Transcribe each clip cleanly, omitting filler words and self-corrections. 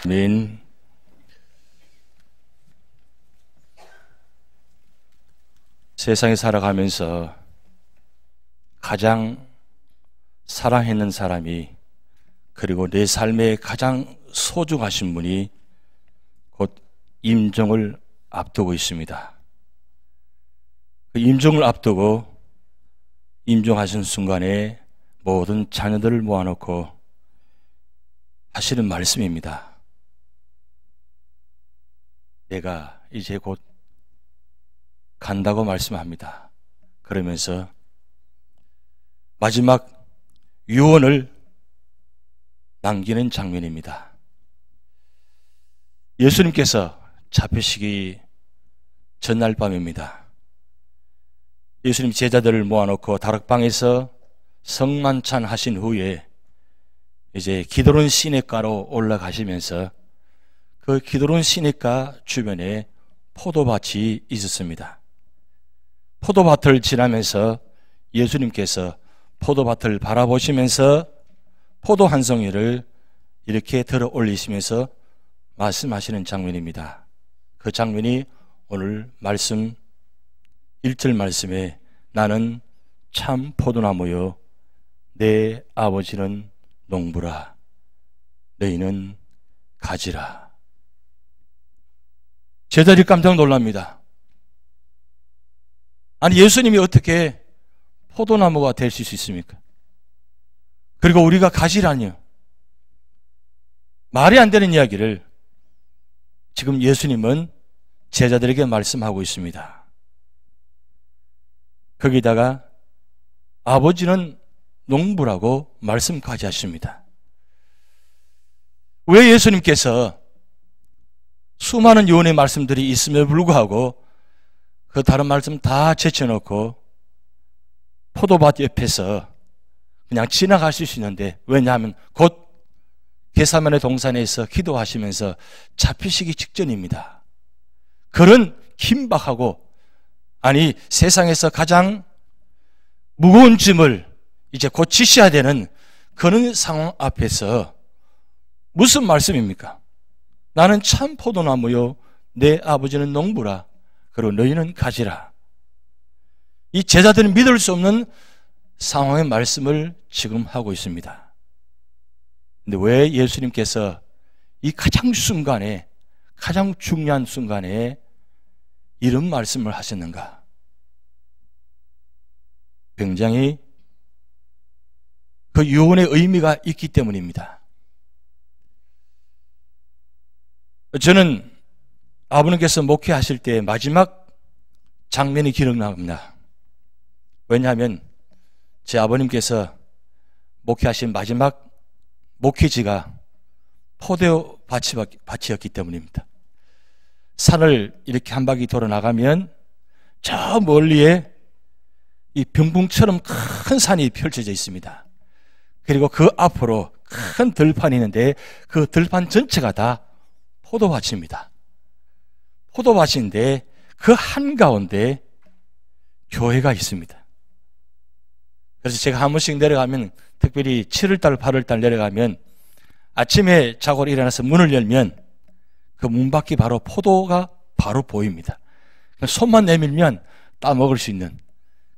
아멘. 세상에 살아가면서 가장 사랑했는 사람이, 그리고 내 삶에 가장 소중하신 분이 곧 임종을 앞두고 있습니다. 그 임종을 앞두고 임종하신 순간에 모든 자녀들을 모아놓고 하시는 말씀입니다. 내가 이제 곧 간다고 말씀합니다. 그러면서 마지막 유언을 남기는 장면입니다. 예수님께서 잡히시기 전날 밤입니다. 예수님 제자들을 모아놓고 다락방에서 성만찬 하신 후에 이제 기드론 시냇가로 올라가시면서 그 기드론 시냇가 주변에 포도밭이 있었습니다. 포도밭을 지나면서 예수님께서 포도밭을 바라보시면서 포도 한 송이를 이렇게 들어 올리시면서 말씀하시는 장면입니다. 그 장면이 오늘 말씀 1절 말씀에 나는 참 포도나무요 내 아버지는 농부라 너희는 가지라. 제자들이 깜짝 놀랍니다. 아니, 예수님이 어떻게 포도나무가 될 수 있습니까? 그리고 우리가 가지라니요. 말이 안 되는 이야기를 지금 예수님은 제자들에게 말씀하고 있습니다. 거기다가 아버지는 농부라고 말씀까지 하십니다. 왜 예수님께서 수많은 유언의 말씀들이 있음에도 불구하고 그 다른 말씀 다 제쳐놓고 포도밭 옆에서 그냥 지나가실 수 있는데, 왜냐하면 곧 겟세마네 동산에서 기도하시면서 잡히시기 직전입니다. 그런 긴박하고, 아니 세상에서 가장 무거운 짐을 이제 곧 지셔야 되는 그런 상황 앞에서 무슨 말씀입니까? 나는 참 포도나무요 내 아버지는 농부라 그리고 너희는 가지라. 이 제자들은 믿을 수 없는 상황의 말씀을 지금 하고 있습니다. 근데 왜 예수님께서 이 가장 순간에, 가장 중요한 순간에 이런 말씀을 하셨는가? 굉장히 그 유언의 의미가 있기 때문입니다. 저는 아버님께서 목회하실 때 마지막 장면이 기억납니다. 왜냐하면 제 아버님께서 목회하신 마지막 목회지가 포도밭이었기 때문입니다. 산을 이렇게 한 바퀴 돌아 나가면 저 멀리에 이 병풍처럼 큰 산이 펼쳐져 있습니다. 그리고 그 앞으로 큰 들판이 있는데 그 들판 전체가 다 포도밭입니다. 포도밭인데 그 한가운데 교회가 있습니다. 그래서 제가 한 번씩 내려가면, 특별히 7월달, 8월달 내려가면 아침에 자고 일어나서 문을 열면 그 문 밖이 바로 포도가 바로 보입니다. 손만 내밀면 따먹을 수 있는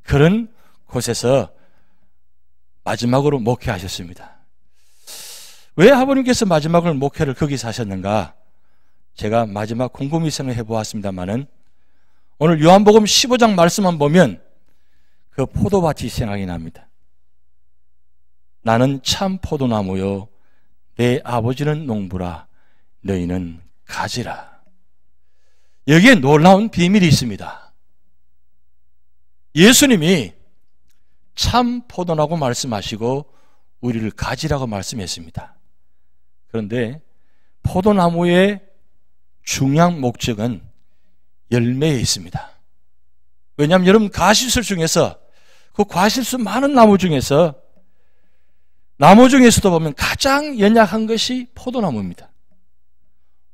그런 곳에서 마지막으로 목회하셨습니다. 왜 아버님께서 마지막을 목회를 거기서 하셨는가? 제가 마지막 궁금이성을 해보았습니다만은 오늘 요한복음 15장 말씀만 보면 그 포도밭이 생각이 납니다. 나는 참 포도나무요 내 아버지는 농부라 너희는 가지라. 여기에 놀라운 비밀이 있습니다. 예수님이 참 포도나무 말씀하시고 우리를 가지라고 말씀했습니다. 그런데 포도나무의 중요한 목적은 열매에 있습니다. 왜냐하면 여러분, 과실수 중에서, 그 과실수 많은 나무 중에서도 보면 가장 연약한 것이 포도나무입니다.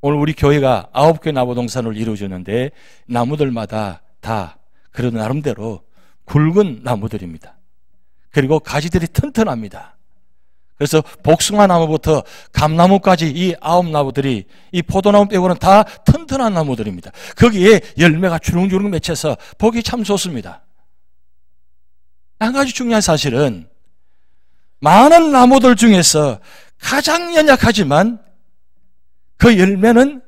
오늘 우리 교회가 9개 나무동산을 이루어졌는데 나무들마다 다 그런 나름대로 굵은 나무들입니다. 그리고 가지들이 튼튼합니다. 그래서 복숭아 나무부터 감나무까지 이 9나무들이 이 포도나무 빼고는 다 튼튼한 나무들입니다. 거기에 열매가 주렁주렁 맺혀서 보기 참 좋습니다. 한 가지 중요한 사실은 많은 나무들 중에서 가장 연약하지만 그 열매는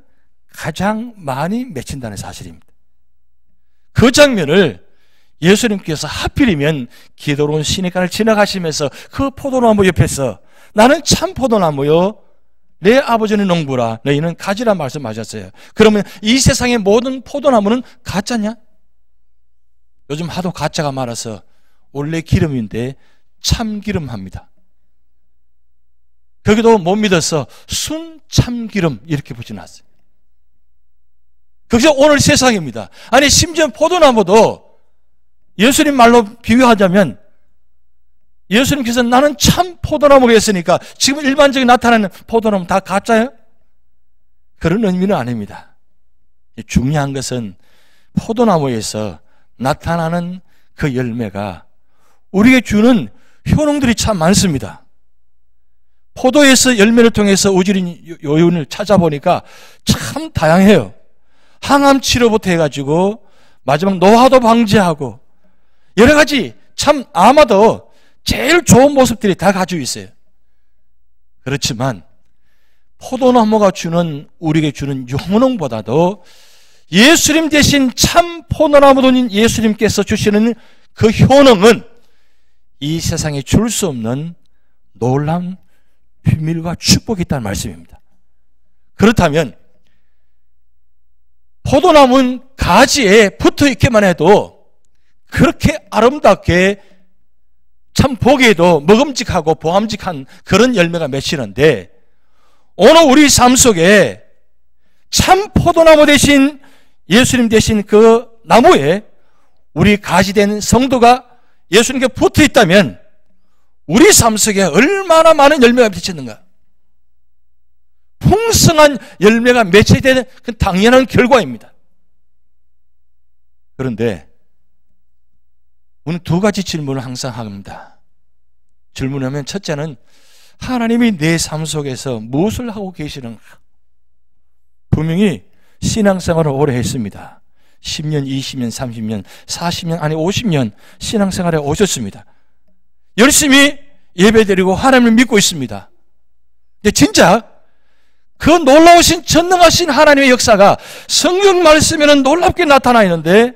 가장 많이 맺힌다는 사실입니다. 그 장면을 예수님께서 하필이면 기도로운 시내가를 지나가시면서 그 포도나무 옆에서 나는 참 포도나무요 내 아버지는 농부라 너희는 가지라 말씀하셨어요. 그러면 이 세상의 모든 포도나무는 가짜냐? 요즘 하도 가짜가 많아서 원래 기름인데 참기름 합니다. 거기도 못 믿어서 순참기름 이렇게 붙여놨어요. 그게 오늘 세상입니다. 아니 심지어 포도나무도 예수님 말로 비유하자면 예수님께서 나는 참 포도나무가 했으니까 지금 일반적인 나타나는 포도나무 다 가짜예요? 그런 의미는 아닙니다. 중요한 것은 포도나무에서 나타나는 그 열매가 우리에게 주는 효능들이 참 많습니다. 포도에서 열매를 통해서 우주린 요인을 찾아보니까 참 다양해요. 항암 치료부터 해가지고 마지막 노화도 방지하고 여러 가지 참 아마도 제일 좋은 모습들이 다 가지고 있어요. 그렇지만 포도나무가 주는 우리에게 주는 효능보다도 예수님 대신 참 포도나무인 예수님께서 주시는 그 효능은 이 세상에 줄 수 없는 놀라운 비밀과 축복이 있다는 말씀입니다. 그렇다면 포도나무는 가지에 붙어 있기만 해도 그렇게 아름답게 참 보기에도 먹음직하고 보암직한 그런 열매가 맺히는데 오늘 우리 삶 속에 참 포도나무 대신 예수님 대신 그 나무에 우리 가지된 성도가 예수님께 붙어 있다면 우리 삶 속에 얼마나 많은 열매가 맺히는가? 풍성한 열매가 맺혀야 되는 그 당연한 결과입니다. 그런데 우리는 두 가지 질문을 항상 합니다. 질문하면 첫째는 하나님이 내 삶 속에서 무엇을 하고 계시는가? 분명히 신앙생활을 오래 했습니다. 10년, 20년, 30년, 40년, 아니 50년 신앙생활에 오셨습니다. 열심히 예배드리고 하나님을 믿고 있습니다. 근데 진짜 그 놀라우신 전능하신 하나님의 역사가 성경 말씀에는 놀랍게 나타나 있는데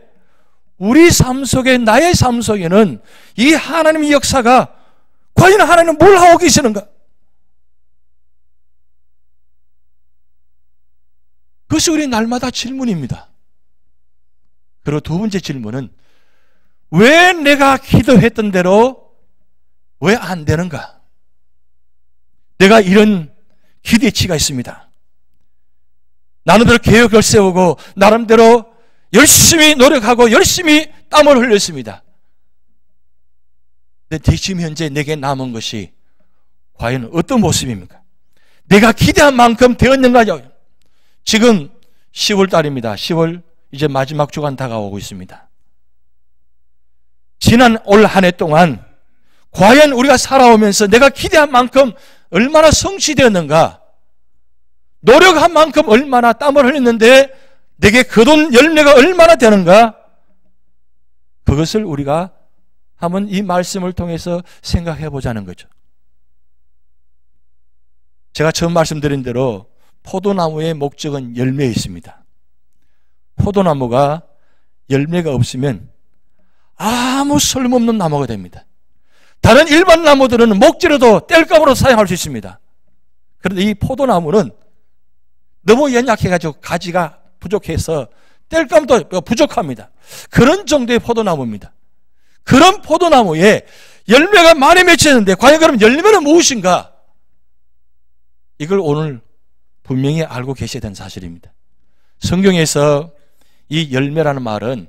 우리 삶 속에 나의 삶 속에는 이 하나님의 역사가 과연 하나님은 뭘 하고 계시는가? 그것이 우리 날마다 질문입니다. 그리고 두 번째 질문은 왜 내가 기도했던 대로 왜 안 되는가? 내가 이런 기대치가 있습니다. 나름대로 계획을 세우고 나름대로 열심히 노력하고 열심히 땀을 흘렸습니다. 근데 지금 현재 내게 남은 것이 과연 어떤 모습입니까? 내가 기대한 만큼 되었는가요? 지금 10월 달입니다. 10월 이제 마지막 주간 다가오고 있습니다. 지난 올 한 해 동안 과연 우리가 살아오면서 내가 기대한 만큼 얼마나 성취되었는가? 노력한 만큼 얼마나 땀을 흘렸는데 내게 거둔 열매가 얼마나 되는가? 그것을 우리가 한번 이 말씀을 통해서 생각해 보자는 거죠. 제가 처음 말씀드린 대로 포도나무의 목적은 열매에 있습니다. 포도나무가 열매가 없으면 아무 소용없는 나무가 됩니다. 다른 일반 나무들은 목재로도 땔감으로 사용할 수 있습니다. 그런데 이 포도나무는 너무 연약해가지고 가지가 부족해서 땔감도 부족합니다. 그런 정도의 포도나무입니다. 그런 포도나무에 열매가 많이 맺히는데 과연 그럼 열매는 무엇인가? 이걸 오늘 분명히 알고 계셔야 되는 사실입니다. 성경에서 이 열매라는 말은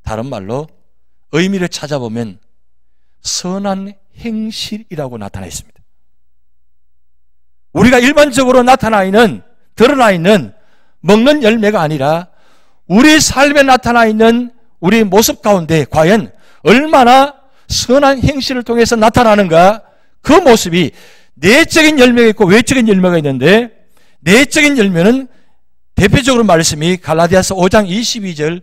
다른 말로 의미를 찾아보면 선한 행실이라고 나타나 있습니다. 우리가 일반적으로 나타나 있는, 드러나 있는 먹는 열매가 아니라 우리 삶에 나타나 있는 우리 모습 가운데 과연 얼마나 선한 행실을 통해서 나타나는가? 그 모습이 내적인 열매가 있고 외적인 열매가 있는데, 내적인 열매는 대표적으로 말씀이 갈라디아서 5장 22절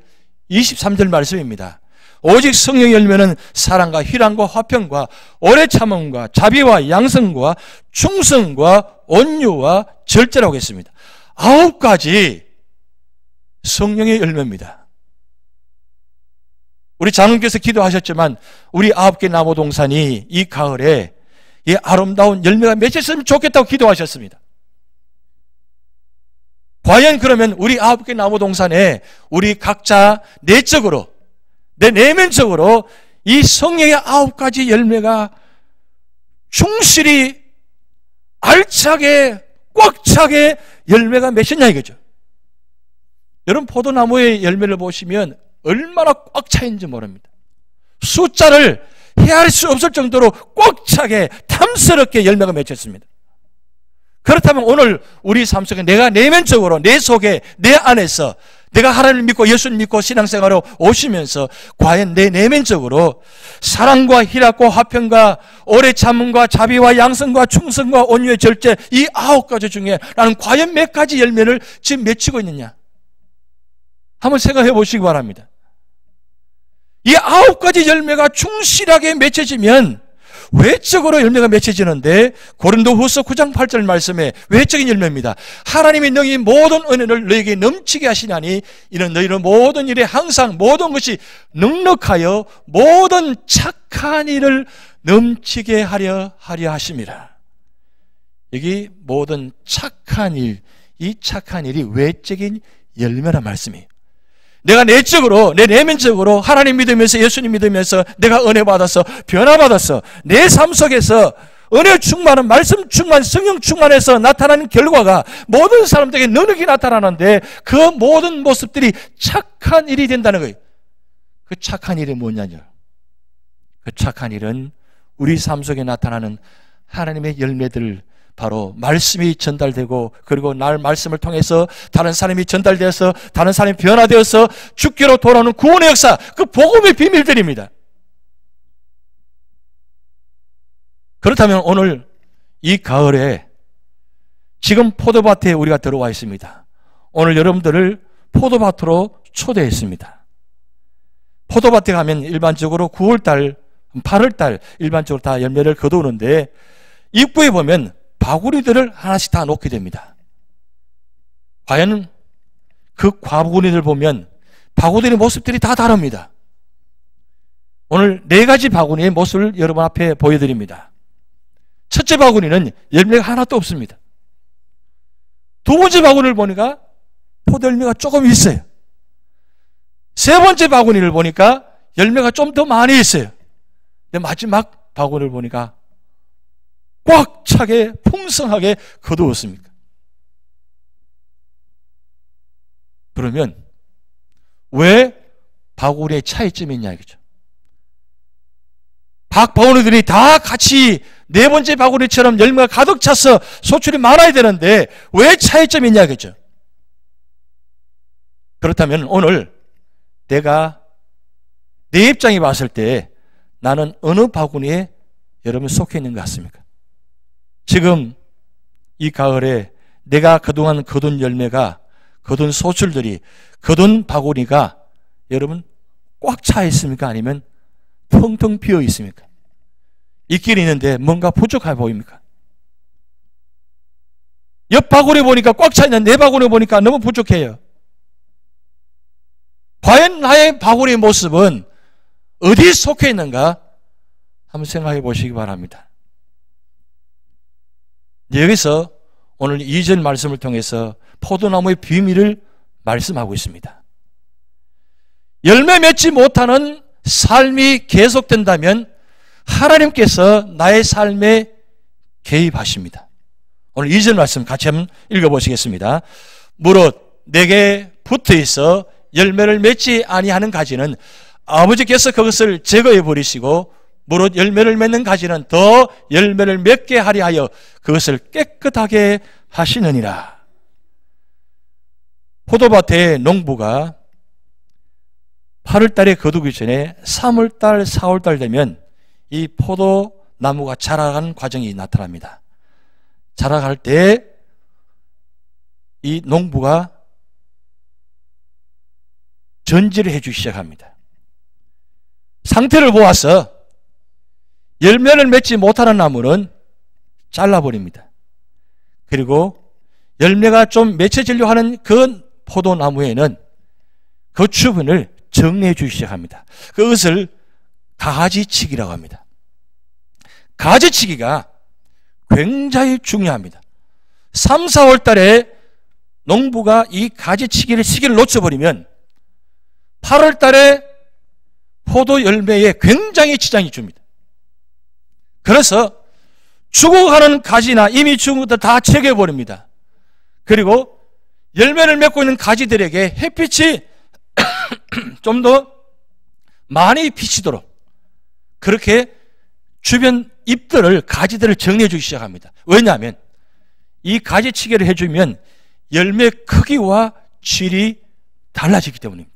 23절 말씀입니다. 오직 성령의 열매는 사랑과 희락과 화평과 오래 참음과 자비와 양성과 충성과 온유와 절제라고 했습니다. 9가지 성령의 열매입니다. 우리 장로님께서 기도하셨지만 우리 9개 나무 동산이 이 가을에 이 아름다운 열매가 맺혔으면 좋겠다고 기도하셨습니다. 과연 그러면 우리 9개 나무 동산에 우리 각자 내적으로, 내 내면적으로 이 성령의 9가지 열매가 충실히 알차게 꽉 차게 열매가 맺혔냐 이거죠. 여러분, 포도나무의 열매를 보시면 얼마나 꽉 차 있는지 모릅니다. 숫자를 헤아릴 수 없을 정도로 꽉 차게 탐스럽게 열매가 맺혔습니다. 그렇다면 오늘 우리 삶 속에 내가 내면적으로 내 속에 내 안에서 내가 하나님을 믿고 예수를 믿고 신앙생활로 오시면서 과연 내 내면적으로 사랑과 희락과 화평과 오래 참음과 자비와 양성과 충성과 온유의 절제, 이 9가지 중에 나는 과연 몇 가지 열매를 지금 맺히고 있느냐, 한번 생각해 보시기 바랍니다. 이 9가지 열매가 충실하게 맺혀지면 외적으로 열매가 맺혀지는데, 고린도후서 9장 8절 말씀에 외적인 열매입니다. 하나님이 너희 모든 은혜를 너희에게 넘치게 하시나니 이는 너희는 모든 일에 항상 모든 것이 넉넉하여 모든 착한 일을 넘치게 하려 하심이라. 여기 모든 착한 일, 이 착한 일이 외적인 열매란 말씀이에요. 내가 내적으로, 내 내면적으로 하나님 믿으면서 예수님 믿으면서 내가 은혜 받아서 변화받아서 내 삶 속에서 은혜 충만한, 말씀 충만, 성령 충만해서 나타나는 결과가 모든 사람들에게 넉넉히 나타나는데, 그 모든 모습들이 착한 일이 된다는 거예요. 그 착한 일이 뭐냐뇨? 그 착한 일은 우리 삶 속에 나타나는 하나님의 열매들, 바로 말씀이 전달되고, 그리고 날 말씀을 통해서 다른 사람이 전달되어서 다른 사람이 변화되어서 주께로 돌아오는 구원의 역사, 그 복음의 비밀들입니다. 그렇다면 오늘 이 가을에 지금 포도밭에 우리가 들어와 있습니다. 오늘 여러분들을 포도밭으로 초대했습니다. 포도밭에 가면 일반적으로 9월달, 8월달 일반적으로 다 열매를 거두는데, 입구에 보면 바구니들을 하나씩 다 놓게 됩니다. 과연 그 바구니들 보면 바구니의 모습들이 다 다릅니다. 오늘 4가지 바구니의 모습을 여러분 앞에 보여드립니다. 첫째 바구니는 열매가 하나도 없습니다. 두 번째 바구니를 보니까 포도 열매가 조금 있어요. 세 번째 바구니를 보니까 열매가 좀 더 많이 있어요. 근데 마지막 바구니를 보니까 꽉 차게 풍성하게 거두었습니다. 그러면 왜 바구니의 차이점이 있냐 이거죠. 각 바구니들이 다 같이 4번째 바구니처럼 열매가 가득 차서 소출이 많아야 되는데 왜 차이점이 있냐 이거죠. 그렇다면 오늘 내가 내 입장에 봤을 때 나는 어느 바구니에 여러분 속해 있는 것 같습니까? 지금 이 가을에 내가 그동안 거둔 열매가, 거둔 소출들이, 거둔 바구니가 여러분 꽉 차 있습니까? 아니면 텅텅 비어 있습니까? 있긴 있는데 뭔가 부족해 보입니까? 옆 바구니 보니까 꽉 차 있는 내 바구니 보니까 너무 부족해요. 과연 나의 바구니의 모습은 어디에 속해 있는가? 한번 생각해 보시기 바랍니다. 여기서 오늘 2절 말씀을 통해서 포도나무의 비밀을 말씀하고 있습니다. 열매 맺지 못하는 삶이 계속된다면 하나님께서 나의 삶에 개입하십니다. 오늘 2절 말씀 같이 한번 읽어보시겠습니다. 무릇 내게 붙어있어 열매를 맺지 아니하는 가지는 아버지께서 그것을 제거해 버리시고, 무릇 열매를 맺는 가지는 더 열매를 맺게 하려 하여 그것을 깨끗하게 하시느니라. 포도밭의 농부가 8월달에 거두기 전에 3월달, 4월달 되면 이 포도나무가 자라가는 과정이 나타납니다. 자라갈 때 이 농부가 전지를 해주기 시작합니다. 상태를 보아서 열매를 맺지 못하는 나무는 잘라버립니다. 그리고 열매가 좀 맺혀지려고 하는 그 포도나무에는 그 주변을 정리해 주기 시작합니다. 그것을 가지치기라고 합니다. 가지치기가 굉장히 중요합니다. 3, 4월 달에 농부가 이 가지치기를 시기를 놓쳐버리면 8월 달에 포도 열매에 굉장히 지장이 줍니다. 그래서 죽어가는 가지나 이미 죽은 것들 다 제거해버립니다. 그리고 열매를 맺고 있는 가지들에게 햇빛이 좀 더 많이 비치도록 그렇게 주변 잎들을, 가지들을 정리해 주기 시작합니다. 왜냐하면 이 가지치기를 해주면 열매 크기와 질이 달라지기 때문입니다.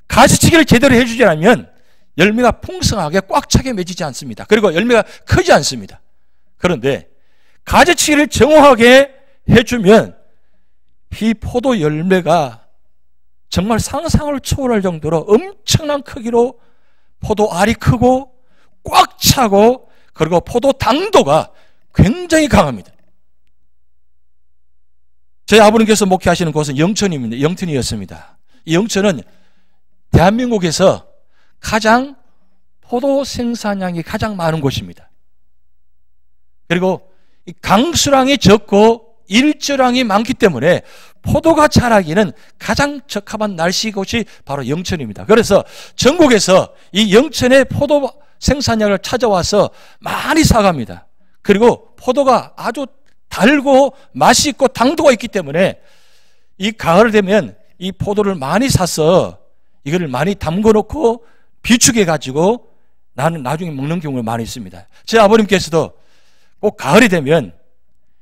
가지치기를 제대로 해주지 않으면 열매가 풍성하게 꽉 차게 맺히지 않습니다. 그리고 열매가 크지 않습니다. 그런데 가지치기를 정확하게 해주면 이 포도 열매가 정말 상상을 초월할 정도로 엄청난 크기로 포도 알이 크고 꽉 차고 그리고 포도 당도가 굉장히 강합니다. 저희 아버님께서 목회하시는 곳은 영천이었습니다. 이 영천은 대한민국에서 가장 포도 생산량이 가장 많은 곳입니다. 그리고 강수량이 적고 일조량이 많기 때문에 포도가 자라기는 가장 적합한 날씨 곳이 바로 영천입니다. 그래서 전국에서 이 영천의 포도 생산량을 찾아와서 많이 사갑니다. 그리고 포도가 아주 달고 맛있고 당도가 있기 때문에 이 가을 되면 이 포도를 많이 사서 이거를 많이 담궈 놓고 비축해 가지고 나는 나중에 먹는 경우가 많이 있습니다. 제 아버님께서도 꼭 가을이 되면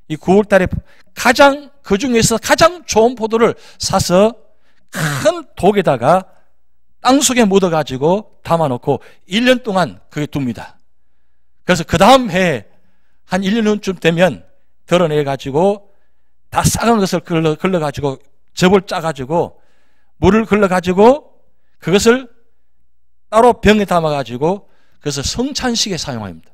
이 9월 달에 가장 그 중에서 가장 좋은 포도를 사서 큰 독에다가 땅 속에 묻어 가지고 담아 놓고 1년 동안 그게 둡니다. 그래서 그 다음 해에 한 1년 후쯤 되면 드러내 가지고 다 싹은 것을 걸러 가지고 즙을 짜 가지고 물을 걸러 가지고 그것을 따로 병에 담아 가지고 그래서 성찬식에 사용합니다.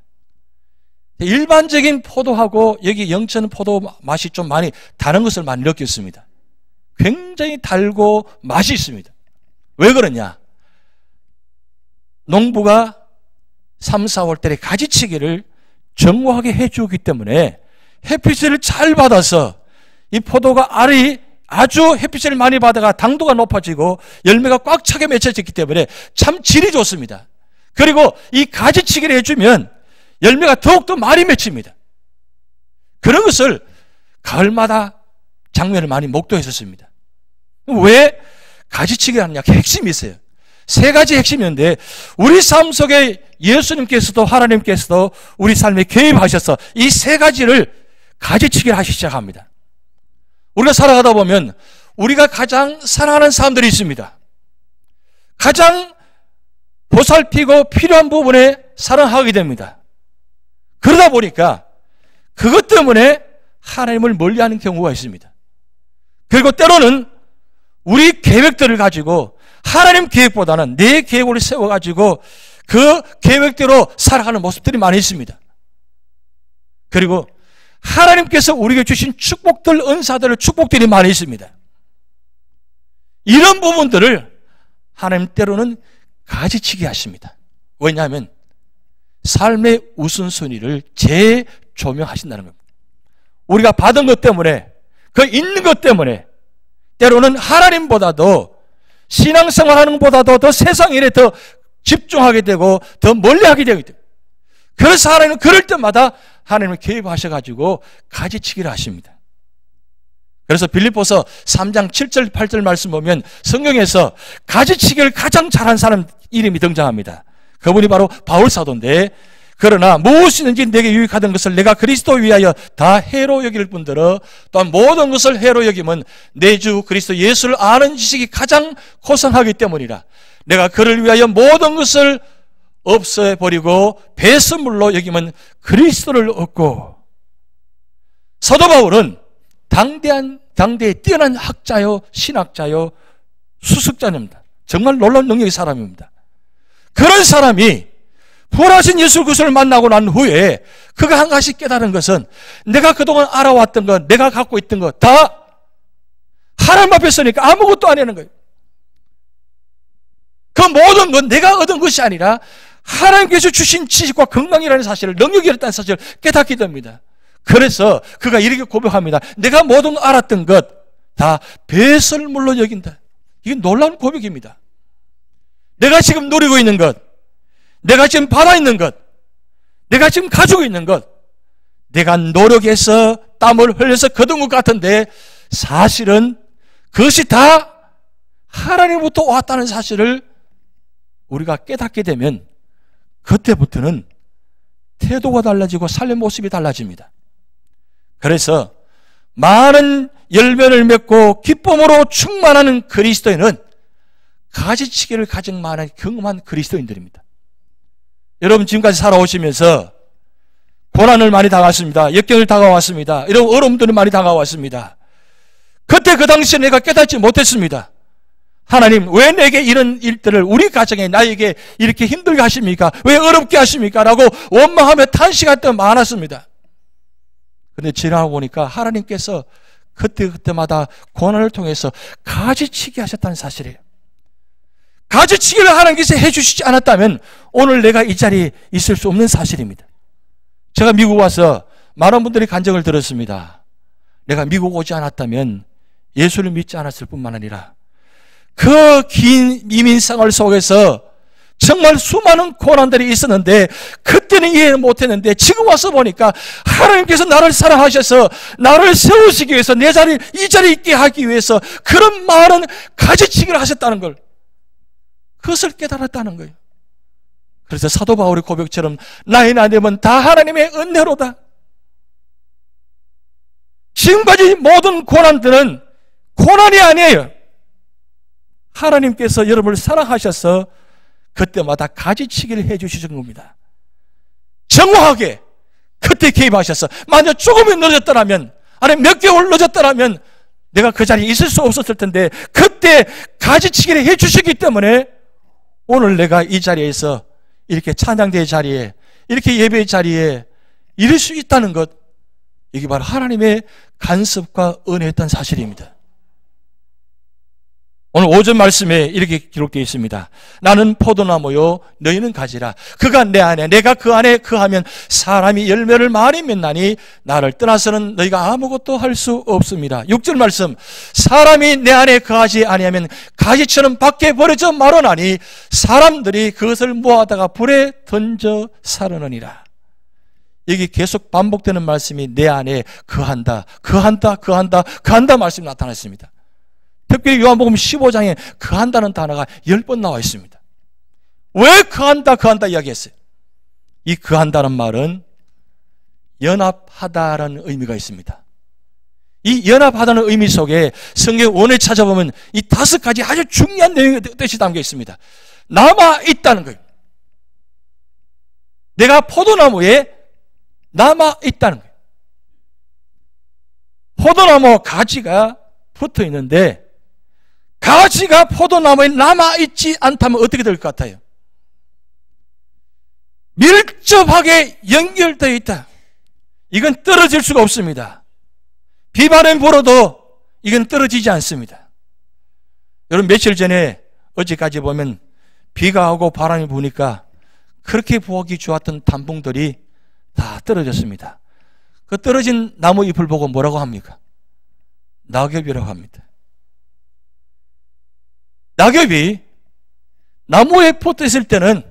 일반적인 포도하고 여기 영천 포도 맛이 좀 많이 다른 것을 많이 느꼈습니다. 굉장히 달고 맛이 있습니다. 왜 그러냐? 농부가 3, 4월 달에 가지치기를 정확하게 해주기 때문에 햇빛을 잘 받아서 이 포도가 알이 아주 햇빛을 많이 받아가 당도가 높아지고 열매가 꽉 차게 맺혀졌기 때문에 참 질이 좋습니다. 그리고 이 가지치기를 해주면 열매가 더욱더 많이 맺힙니다. 그런 것을 가을마다 장면을 많이 목도했었습니다. 왜 가지치기를 하느냐? 핵심이 있어요. 세 가지 핵심인데 우리 삶 속에 예수님께서도 하나님께서도 우리 삶에 개입하셔서 이 세 가지를 가지치기를 하시기 시작합니다. 우리가 살아가다 보면 우리가 가장 사랑하는 사람들이 있습니다. 가장 보살피고 필요한 부분에 사랑하게 됩니다. 그러다 보니까 그것 때문에 하나님을 멀리하는 경우가 있습니다. 그리고 때로는 우리 계획들을 가지고 하나님 계획보다는 내 계획을 세워가지고 그 계획대로 살아가는 모습들이 많이 있습니다. 그리고 하나님께서 우리에게 주신 축복들, 은사들, 축복들이 많이 있습니다. 이런 부분들을 하나님 때로는 가지치기 하십니다. 왜냐하면 삶의 우선순위를 재조명하신다는 겁니다. 우리가 받은 것 때문에, 그 있는 것 때문에 때로는 하나님보다도 신앙생활하는 것보다도 더 세상 일에 더 집중하게 되고 더 멀리하게 되기 때문에 그래서 하나님은 그럴 때마다 하나님을 개입하셔가지고 가지치기를 하십니다. 그래서 빌립보서 3장 7절 8절 말씀 보면 성경에서 가지치기를 가장 잘한 사람 이름이 등장합니다. 그분이 바로 바울사도인데 그러나 무엇이든지 내게 유익하던 것을 내가 그리스도 위하여 다 해로 여길 뿐더러 또한 모든 것을 해로 여기면 내 주 그리스도 예수를 아는 지식이 가장 고상하기 때문이라. 내가 그를 위하여 모든 것을 없애버리고 배설물로 여기면 그리스도를 얻고 사도 바울은 당대에 뛰어난 학자요, 신학자요, 수석자입니다. 정말 놀라운 능력의 사람입니다. 그런 사람이 부활하신 예수 그리스도를 만나고 난 후에 그가 한 가지 깨달은 것은 내가 그동안 알아왔던 것, 내가 갖고 있던 것 다 하나님 앞에 서니까 아무것도 아니라는 거예요. 그 모든 건 내가 얻은 것이 아니라 하나님께서 주신 지식과 건강이라는 사실을, 능력이라는 사실을 깨닫게 됩니다. 그래서 그가 이렇게 고백합니다. 내가 모든 알았던 것 다 배설물로 여긴다. 이게 놀라운 고백입니다. 내가 지금 누리고 있는 것, 내가 지금 받아 있는 것, 내가 지금 가지고 있는 것, 내가 노력해서 땀을 흘려서 거둔 것 같은데 사실은 그것이 다 하나님부터 왔다는 사실을 우리가 깨닫게 되면 그때부터는 태도가 달라지고 삶의 모습이 달라집니다. 그래서 많은 열매를 맺고 기쁨으로 충만하는 그리스도인은 가지치기를 가장 많은 경험한 그리스도인들입니다. 여러분 지금까지 살아오시면서 고난을 많이 당했습니다. 역경을 당해왔습니다. 이런 어려움들이 많이 당해왔습니다. 그때 그 당시에 내가 깨닫지 못했습니다. 하나님 왜 내게 이런 일들을 우리 가정에 나에게 이렇게 힘들게 하십니까? 왜 어렵게 하십니까? 라고 원망하며 탄식할 때 많았습니다. 그런데 지나고 보니까 하나님께서 그때마다 고난을 통해서 가지치기 하셨다는 사실이에요. 가지치기를 하나님께서 해주시지 않았다면 오늘 내가 이 자리에 있을 수 없는 사실입니다. 제가 미국 와서 많은 분들이 간증을 들었습니다. 내가 미국 오지 않았다면 예수를 믿지 않았을 뿐만 아니라 그 긴 이민 생활 속에서 정말 수많은 고난들이 있었는데 그때는 이해를 못했는데 지금 와서 보니까 하나님께서 나를 사랑하셔서 나를 세우시기 위해서 내 자리, 이 자리에 있게 하기 위해서 그런 많은 가지치기를 하셨다는 걸, 그것을 깨달았다는 거예요. 그래서 사도 바울의 고백처럼 나의 나됨은 다 하나님의 은혜로다. 지금까지 모든 고난들은 고난이 아니에요. 하나님께서 여러분을 사랑하셔서 그때마다 가지치기를 해주시는 겁니다. 정확하게 그때 개입하셔서 만약 조금이 늦었더라면, 아니 몇 개월 늦었더라면 내가 그 자리에 있을 수 없었을 텐데 그때 가지치기를 해주시기 때문에 오늘 내가 이 자리에서 이렇게 찬양대의 자리에, 이렇게 예배의 자리에 이룰 수 있다는 것, 이게 바로 하나님의 간섭과 은혜였던 사실입니다. 오늘 오전 말씀에 이렇게 기록되어 있습니다. 나는 포도나무요 너희는 가지라. 그가 내 안에 내가 그 안에 거하면 사람이 열매를 많이 맺나니 나를 떠나서는 너희가 아무것도 할 수 없습니다. 6절 말씀, 사람이 내 안에 거하지 아니하면 가지처럼 밖에 버려져 마르나니 사람들이 그것을 모아다가 불에 던져 사르느니라. 여기 계속 반복되는 말씀이 내 안에 거한다, 거한다, 거한다, 거한다 말씀이 나타났습니다. 특별히 요한복음 15장에 거한다는 단어가 10번 나와 있습니다. 왜 거한다, 거한다 이야기했어요? 이 거한다는 말은 연합하다라는 의미가 있습니다. 이 연합하다는 의미 속에 성경 원을 찾아보면 이 5가지 아주 중요한 내용의 뜻이 담겨 있습니다. 남아있다는 거예요. 내가 포도나무에 남아있다는 거예요. 포도나무 가지가 붙어 있는데 가지가 포도나무에 남아있지 않다면 어떻게 될 것 같아요? 밀접하게 연결되어 있다. 이건 떨어질 수가 없습니다. 비바람이 불어도 이건 떨어지지 않습니다. 여러분 며칠 전에 어제까지 보면 비가 오고 바람이 부니까 그렇게 부엌이 좋았던 단풍들이 다 떨어졌습니다. 그 떨어진 나무 잎을 보고 뭐라고 합니까? 낙엽이라고 합니다. 낙엽이 나무에 붙어 있을 때는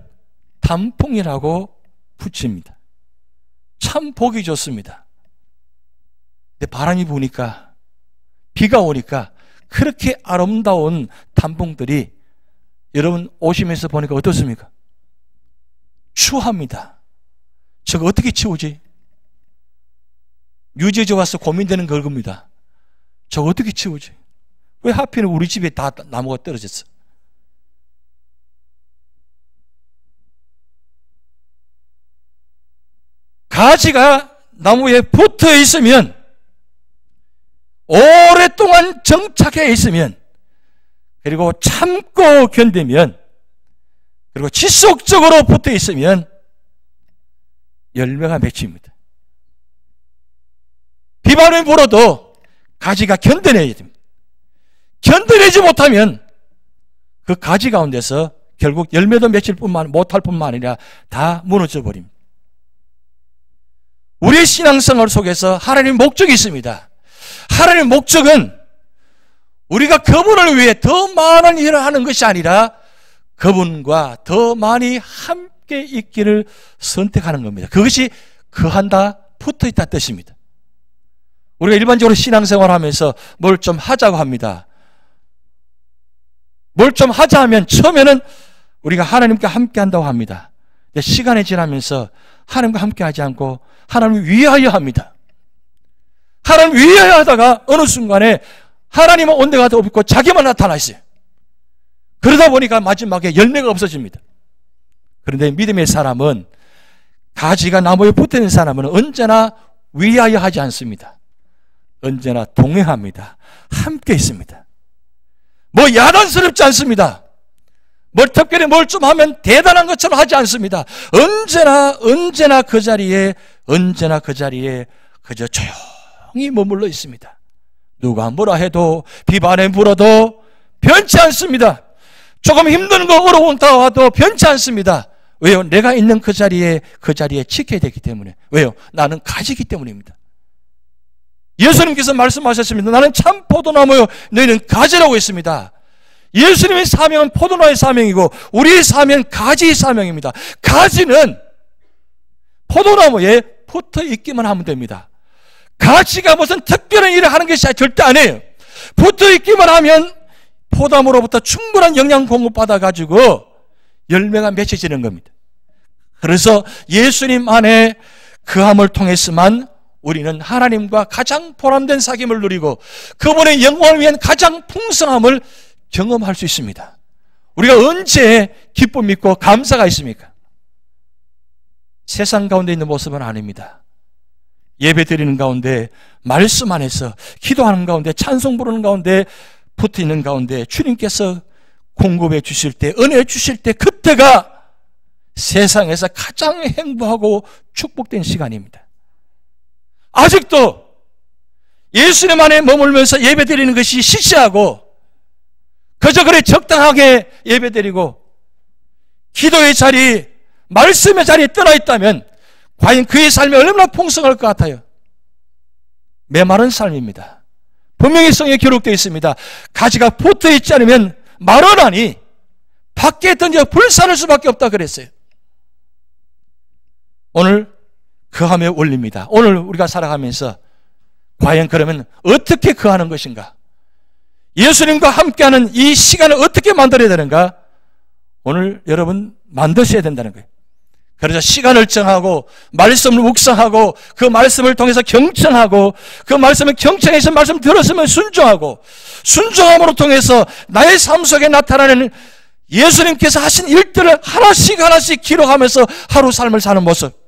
단풍이라고 붙입니다. 참 보기 좋습니다. 근데 바람이 부니까, 비가 오니까 그렇게 아름다운 단풍들이 여러분 오시면서 보니까 어떻습니까? 추합니다. 저거 어떻게 치우지? 유재지 와서 고민되는 걸겁니다. 저거 어떻게 치우지? 왜 하필 우리 집에 다 나무가 떨어졌어? 가지가 나무에 붙어 있으면 오랫동안 정착해 있으면, 그리고 참고 견디면, 그리고 지속적으로 붙어 있으면 열매가 맺힙니다. 비바람이 불어도 가지가 견뎌내야 됩니다. 견뎌내지 못하면 그 가지 가운데서 결국 열매도 맺힐 못할 뿐만 아니라 다 무너져 버립니다. 우리의 신앙생활 속에서 하나님의 목적이 있습니다. 하나님의 목적은 우리가 그분을 위해 더 많은 일을 하는 것이 아니라 그분과 더 많이 함께 있기를 선택하는 겁니다. 그것이 거한다, 붙어있다 뜻입니다. 우리가 일반적으로 신앙생활 하면서 뭘 좀 하자고 합니다. 뭘 좀 하자 하면 처음에는 우리가 하나님과 함께 한다고 합니다. 근데 시간이 지나면서 하나님과 함께 하지 않고 하나님을 위하여 합니다. 하나님을 위하여 하다가 어느 순간에 하나님은 온데가 없고 자기만 나타나 있어요. 그러다 보니까 마지막에 열매가 없어집니다. 그런데 믿음의 사람은, 가지가 나무에 붙어있는 사람은 언제나 위하여 하지 않습니다. 언제나 동행합니다. 함께 있습니다. 뭐 야단스럽지 않습니다. 뭘 특별히 뭘 좀 하면 대단한 것처럼 하지 않습니다. 언제나 그 자리에 그저 조용히 머물러 있습니다. 누가 뭐라 해도, 비바람에 불어도 변치 않습니다. 조금 힘든 거, 어려운 거 와도 변치 않습니다. 왜요? 내가 있는 그 자리에 지켜야 되기 때문에. 왜요? 나는 가지기 때문입니다. 예수님께서 말씀하셨습니다. 나는 참 포도나무요, 너희는 가지라고 했습니다. 예수님의 사명은 포도나무의 사명이고 우리의 사명은 가지의 사명입니다. 가지는 포도나무에 붙어 있기만 하면 됩니다. 가지가 무슨 특별한 일을 하는 것이 절대 아니에요. 붙어 있기만 하면 포도나무로부터 충분한 영양 공급받아 가지고 열매가 맺혀지는 겁니다. 그래서 예수님 안에 거함을 통해서만 우리는 하나님과 가장 보람된 사귐을 누리고 그분의 영광을 위한 가장 풍성함을 경험할 수 있습니다. 우리가 언제 기쁨 있고 감사가 있습니까? 세상 가운데 있는 모습은 아닙니다. 예배 드리는 가운데, 말씀 안에서, 기도하는 가운데, 찬송 부르는 가운데, 붙어 있는 가운데 주님께서 공급해 주실 때, 은혜 주실 때, 그때가 세상에서 가장 행복하고 축복된 시간입니다. 아직도 예수님 안에 머물면서 예배 드리는 것이 시시하고 그저 그래 적당하게 예배 드리고 기도의 자리, 말씀의 자리에 떠나 있다면 과연 그의 삶이 얼마나 풍성할 것 같아요? 메마른 삶입니다. 분명히 성경에 기록되어 있습니다. 가지가 붙어 있지 않으면 마르나니 밖에 던져 불사를 수밖에 없다 그랬어요. 오늘 거함의 원리입니다. 오늘 우리가 살아가면서 과연 그러면 어떻게 거하는 것인가? 예수님과 함께하는 이 시간을 어떻게 만들어야 되는가? 오늘 여러분 만드셔야 된다는 거예요. 그래서 시간을 정하고 말씀을 묵상하고 그 말씀을 통해서 경청하고 그 말씀을 경청해서 말씀 들었으면 순종하고 순종함으로 통해서 나의 삶 속에 나타나는 예수님께서 하신 일들을 하나씩 기록하면서 하루 삶을 사는 모습.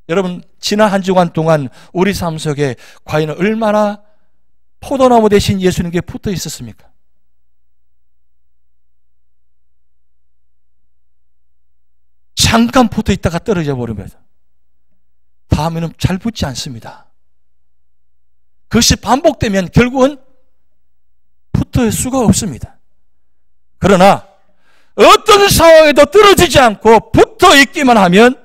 여러분 지난 한 주간 동안 우리 삶 속에 과연 얼마나 포도나무 대신 예수님께 붙어 있었습니까? 잠깐 붙어 있다가 떨어져 버리면 다음에는 잘 붙지 않습니다. 그것이 반복되면 결국은 붙을 수가 없습니다. 그러나 어떤 상황에도 떨어지지 않고 붙어 있기만 하면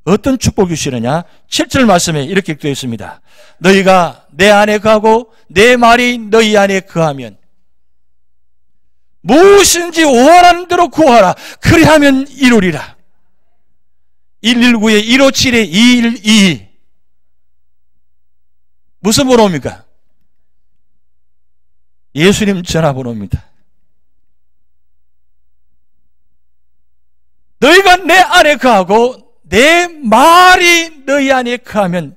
어떤 축복이 주시느냐? 7절 말씀에 이렇게 되어 있습니다. 너희가 내 안에 거하고 내 말이 너희 안에 거하면 무엇인지 원하는 대로 구하라. 그리하면 이루리라. 119에 157에 212 무슨 번호입니까? 예수님 전화번호입니다. 너희가 내 안에 거하고 내 말이 너희 안에 거하면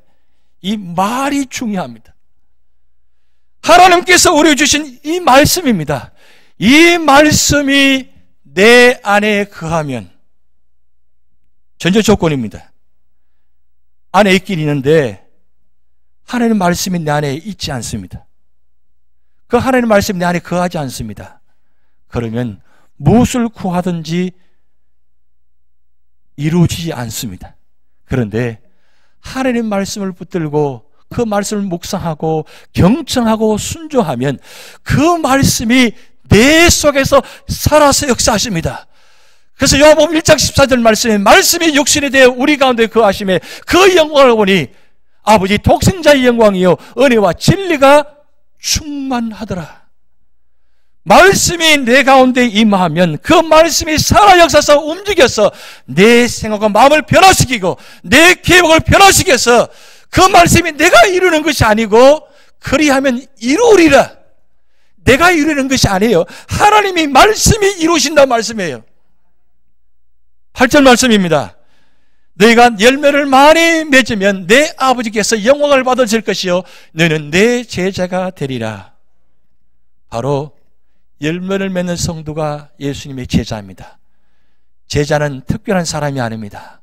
이 말이 중요합니다. 하나님께서 우리에게 주신 이 말씀입니다. 이 말씀이 내 안에 거하면 전제 조건입니다. 안에 있긴 있는데 하나님의 말씀이 내 안에 있지 않습니다. 그 하나님의 말씀이 내 안에 거하지 않습니다. 그러면 무엇을 구하든지 이루어지지 않습니다. 그런데 하나님의 말씀을 붙들고 그 말씀을 묵상하고 경청하고 순종하면 그 말씀이 내 속에서 살아서 역사하십니다. 그래서 요한복음 1장 14절 말씀에 말씀이 육신이 되어 우리 가운데 거하심에 그 영광을 보니 아버지 독생자의 영광이요 은혜와 진리가 충만하더라. 말씀이 내 가운데 임하면 그 말씀이 살아 역사서 움직여서 내 생각과 마음을 변화시키고 내 계획을 변화시켜서 그 말씀이 내가 이루는 것이 아니고 그리하면 이루리라. 내가 이루는 것이 아니에요. 하나님이 말씀이 이루신다는 말씀이에요. 8절 말씀입니다. 너희가 열매를 많이 맺으면 내 아버지께서 영광을 받으실 것이요 너희는 내 제자가 되리라. 바로 열매를 맺는 성도가 예수님의 제자입니다. 제자는 특별한 사람이 아닙니다.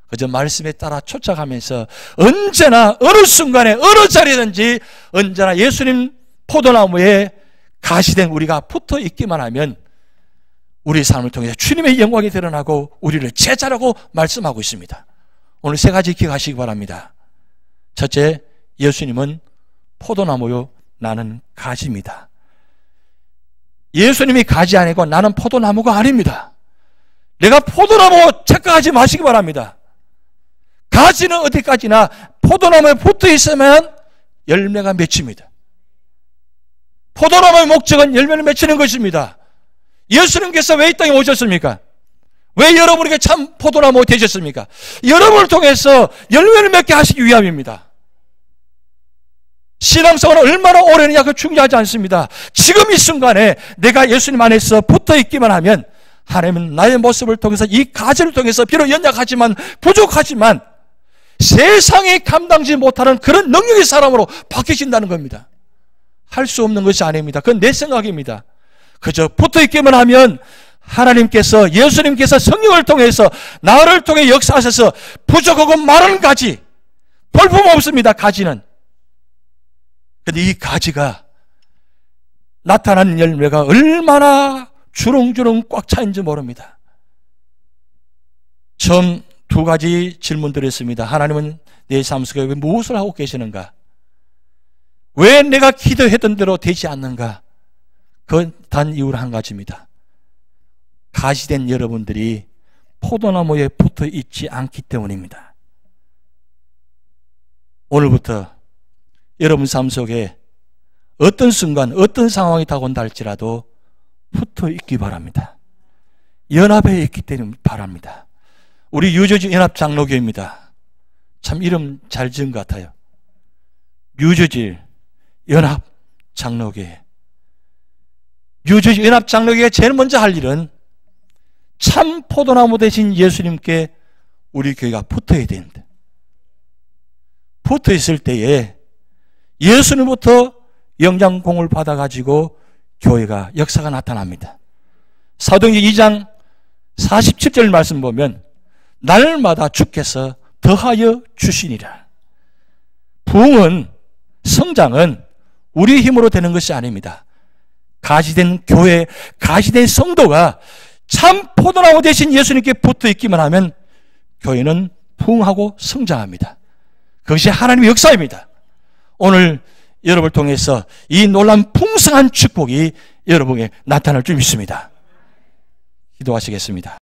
그저 말씀에 따라 쫓아가면서 언제나 어느 순간에 어느 자리든지 언제나 예수님 포도나무에 가시된 우리가 붙어 있기만 하면 우리 삶을 통해서 주님의 영광이 드러나고 우리를 제자라고 말씀하고 있습니다. 오늘 세 가지 기억하시기 바랍니다. 첫째, 예수님은 포도나무요 나는 가지입니다. 예수님이 가지 아니고 나는 포도나무가 아닙니다. 내가 포도나무 착각하지 마시기 바랍니다. 가지는 어디까지나 포도나무에 붙어 있으면 열매가 맺힙니다. 포도나무의 목적은 열매를 맺히는 것입니다. 예수님께서 왜 이 땅에 오셨습니까? 왜 여러분에게 참 포도나무 되셨습니까? 여러분을 통해서 열매를 맺게 하시기 위함입니다. 신앙생활은 얼마나 오래느냐 그 중요하지 않습니다. 지금 이 순간에 내가 예수님 안에서 붙어 있기만 하면 하나님은 나의 모습을 통해서 이 가지를 통해서 비록 연약하지만 부족하지만 세상이 감당지 못하는 그런 능력의 사람으로 바뀌신다는 겁니다. 할 수 없는 것이 아닙니다. 그건 내 생각입니다. 그저 붙어 있기만 하면 하나님께서 예수님께서 성령을 통해서 나를 통해 역사하셔서 부족하고 마른 가지 볼품 없습니다. 가지는. 그런데 이 가지가 나타나는 열매가 얼마나 주렁주렁 꽉 차있는지 모릅니다. 처음 두 가지 질문 드렸습니다. 하나님은 내 삶 속에 왜 무엇을 하고 계시는가? 왜 내가 기도했던 대로 되지 않는가? 그건 단 이유로 한 가지입니다. 가지된 여러분들이 포도나무에 붙어 있지 않기 때문입니다. 오늘부터 여러분 삶 속에 어떤 순간 어떤 상황이 다가온다 할지라도 붙어 있기 바랍니다. 연합해 있기 때문에 바랍니다. 우리 유저지 연합장로교입니다. 참 이름 잘 지은 것 같아요. 유저지 연합장로교회. 유저지 연합장로교회가 제일 먼저 할 일은 참 포도나무 대신 예수님께 우리 교회가 붙어야 됩니다. 붙어 있을 때에 예수님부터 영장공을 받아가지고 교회가 역사가 나타납니다. 사도행전 2장 47절 말씀 보면 날마다 주께서 더하여 주시니라. 부흥은 성장은 우리의 힘으로 되는 것이 아닙니다. 가지된 교회, 가지된 성도가 참 포도나무 대신 예수님께 붙어 있기만 하면 교회는 부흥하고 성장합니다. 그것이 하나님의 역사입니다. 오늘 여러분을 통해서 이 놀라운 풍성한 축복이 여러분에게 나타날 줄 믿습니다. 기도하시겠습니다.